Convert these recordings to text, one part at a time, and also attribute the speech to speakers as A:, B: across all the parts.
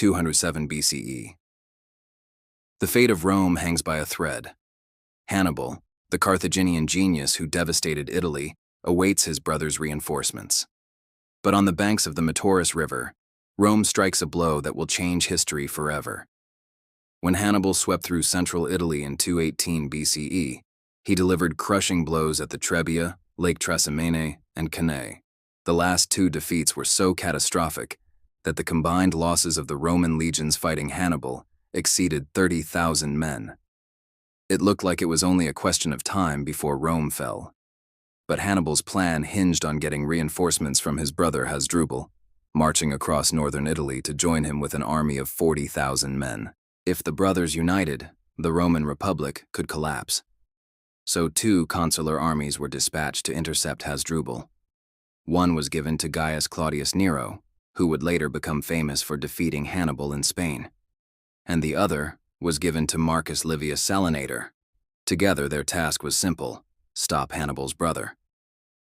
A: 207 BCE. The fate of Rome hangs by a thread. Hannibal, the Carthaginian genius who devastated Italy, awaits his brother's reinforcements. But on the banks of the Metaurus River, Rome strikes a blow that will change history forever. When Hannibal swept through central Italy in 218 BCE, he delivered crushing blows at the Trebia, Lake Trasimene, and Cannae. The last two defeats were so catastrophic that the combined losses of the Roman legions fighting Hannibal exceeded 30,000 men. It looked like it was only a question of time before Rome fell. But Hannibal's plan hinged on getting reinforcements from his brother Hasdrubal, marching across northern Italy to join him with an army of 40,000 men. If the brothers united, the Roman Republic could collapse. So two consular armies were dispatched to intercept Hasdrubal. One was given to Gaius Claudius Nero, who would later become famous for defeating Hannibal in Spain, and the other was given to Marcus Livius Salinator. Together their task was simple: stop Hannibal's brother.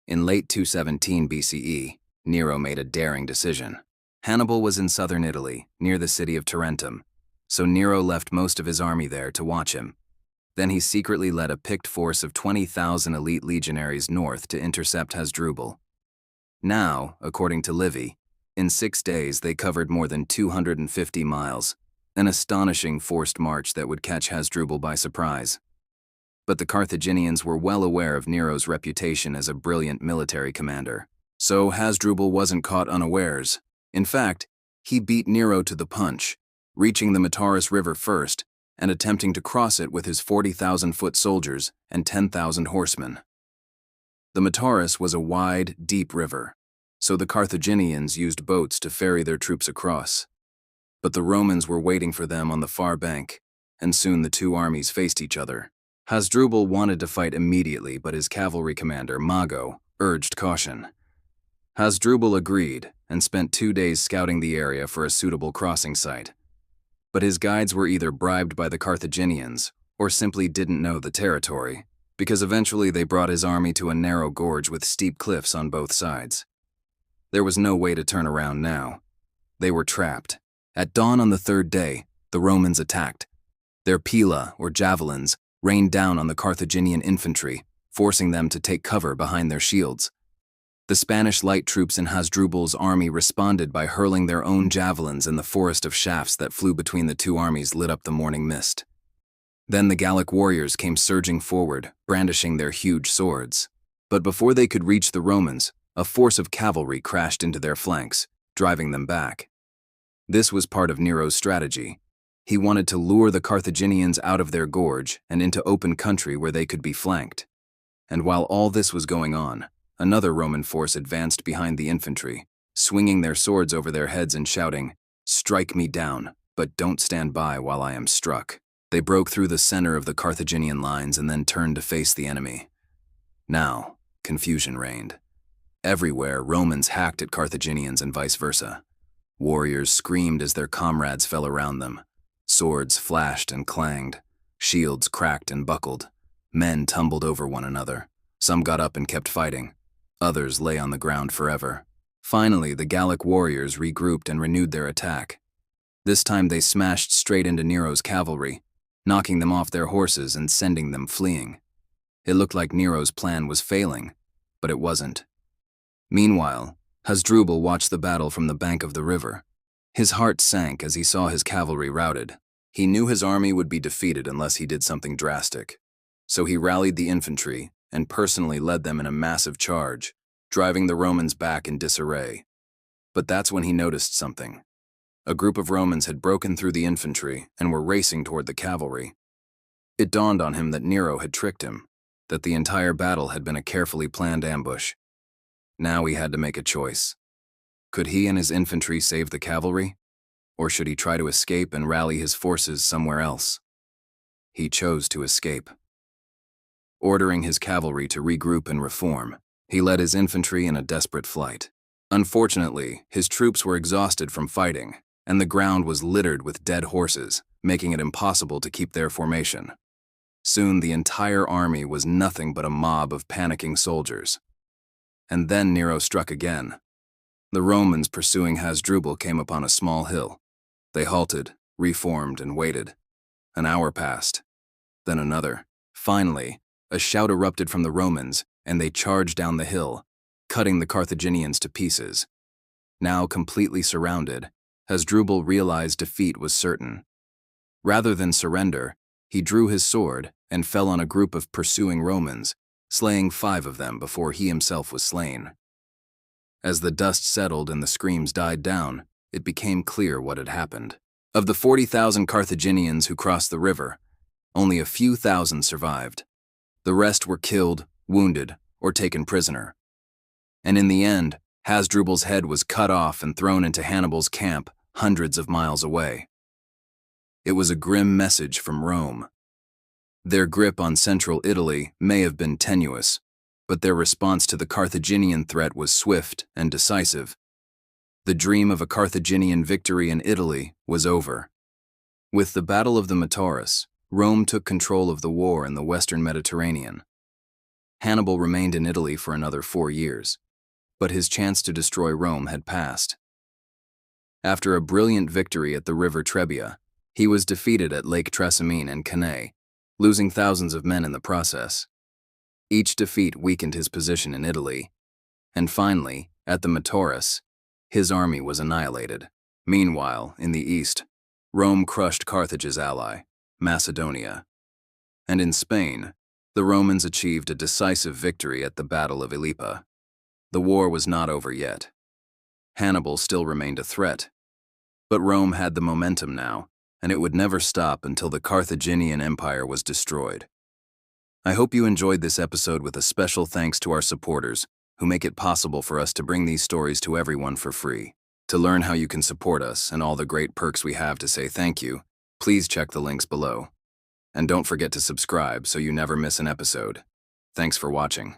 A: In late 217 BCE, Nero made a daring decision. Hannibal was in southern Italy, near the city of Tarentum, so Nero left most of his army there to watch him. Then he secretly led a picked force of 20,000 elite legionaries north to intercept Hasdrubal. Now, according to Livy, in 6 days they covered more than 250 miles, an astonishing forced march that would catch Hasdrubal by surprise. But the Carthaginians were well aware of Nero's reputation as a brilliant military commander, so Hasdrubal wasn't caught unawares. In fact, he beat Nero to the punch, reaching the Metaurus River first and attempting to cross it with his 40,000-foot soldiers and 10,000 horsemen. The Metaurus was a wide, deep river, so the Carthaginians used boats to ferry their troops across. But the Romans were waiting for them on the far bank, and soon the two armies faced each other. Hasdrubal wanted to fight immediately, but his cavalry commander, Mago, urged caution. Hasdrubal agreed and spent 2 days scouting the area for a suitable crossing site. But his guides were either bribed by the Carthaginians or simply didn't know the territory, because eventually they brought his army to a narrow gorge with steep cliffs on both sides. There was no way to turn around now. They were trapped. At dawn on the third day, the Romans attacked. Their pila, or javelins, rained down on the Carthaginian infantry, forcing them to take cover behind their shields. The Spanish light troops in Hasdrubal's army responded by hurling their own javelins, and the forest of shafts that flew between the two armies lit up the morning mist. Then the Gallic warriors came surging forward, brandishing their huge swords. But before they could reach the Romans, a force of cavalry crashed into their flanks, driving them back. This was part of Nero's strategy. He wanted to lure the Carthaginians out of their gorge and into open country where they could be flanked. And while all this was going on, another Roman force advanced behind the infantry, swinging their swords over their heads and shouting, "Strike me down, but don't stand by while I am struck." They broke through the center of the Carthaginian lines and then turned to face the enemy. Now, confusion reigned. Everywhere, Romans hacked at Carthaginians and vice versa. Warriors screamed as their comrades fell around them. Swords flashed and clanged. Shields cracked and buckled. Men tumbled over one another. Some got up and kept fighting. Others lay on the ground forever. Finally, the Gallic warriors regrouped and renewed their attack. This time they smashed straight into Nero's cavalry, knocking them off their horses and sending them fleeing. It looked like Nero's plan was failing, but it wasn't. Meanwhile, Hasdrubal watched the battle from the bank of the river. His heart sank as he saw his cavalry routed. He knew his army would be defeated unless he did something drastic. So he rallied the infantry and personally led them in a massive charge, driving the Romans back in disarray. But that's when he noticed something. A group of Romans had broken through the infantry and were racing toward the cavalry. It dawned on him that Nero had tricked him, that the entire battle had been a carefully planned ambush. Now he had to make a choice. Could he and his infantry save the cavalry, or should he try to escape and rally his forces somewhere else? He chose to escape. Ordering his cavalry to regroup and reform, he led his infantry in a desperate flight. Unfortunately, his troops were exhausted from fighting, and the ground was littered with dead horses, making it impossible to keep their formation. Soon the entire army was nothing but a mob of panicking soldiers. And then Nero struck again. The Romans pursuing Hasdrubal came upon a small hill. They halted, reformed, and waited. An hour passed, then another. Finally, a shout erupted from the Romans, and they charged down the hill, cutting the Carthaginians to pieces. Now completely surrounded, Hasdrubal realized defeat was certain. Rather than surrender, he drew his sword and fell on a group of pursuing Romans, slaying 5 of them before he himself was slain. As the dust settled and the screams died down, it became clear what had happened. Of the 40,000 Carthaginians who crossed the river, only a few thousand survived. The rest were killed, wounded, or taken prisoner. And in the end, Hasdrubal's head was cut off and thrown into Hannibal's camp hundreds of miles away. It was a grim message from Rome. Their grip on central Italy may have been tenuous, but their response to the Carthaginian threat was swift and decisive. The dream of a Carthaginian victory in Italy was over. With the Battle of the Metaurus, Rome took control of the war in the western Mediterranean. Hannibal remained in Italy for another 4 years, but his chance to destroy Rome had passed. After a brilliant victory at the river Trebia, he was defeated at Lake Trasimene and Cannae, losing thousands of men in the process. Each defeat weakened his position in Italy, and finally, at the Metaurus, his army was annihilated. Meanwhile, in the east, Rome crushed Carthage's ally, Macedonia. And in Spain, the Romans achieved a decisive victory at the Battle of Ilipa. The war was not over yet. Hannibal still remained a threat, but Rome had the momentum now, and it would never stop until the Carthaginian Empire was destroyed. I hope you enjoyed this episode, with a special thanks to our supporters who make it possible for us to bring these stories to everyone for free. To learn how you can support us and all the great perks we have to say thank you, please check the links below. And don't forget to subscribe so you never miss an episode. Thanks for watching.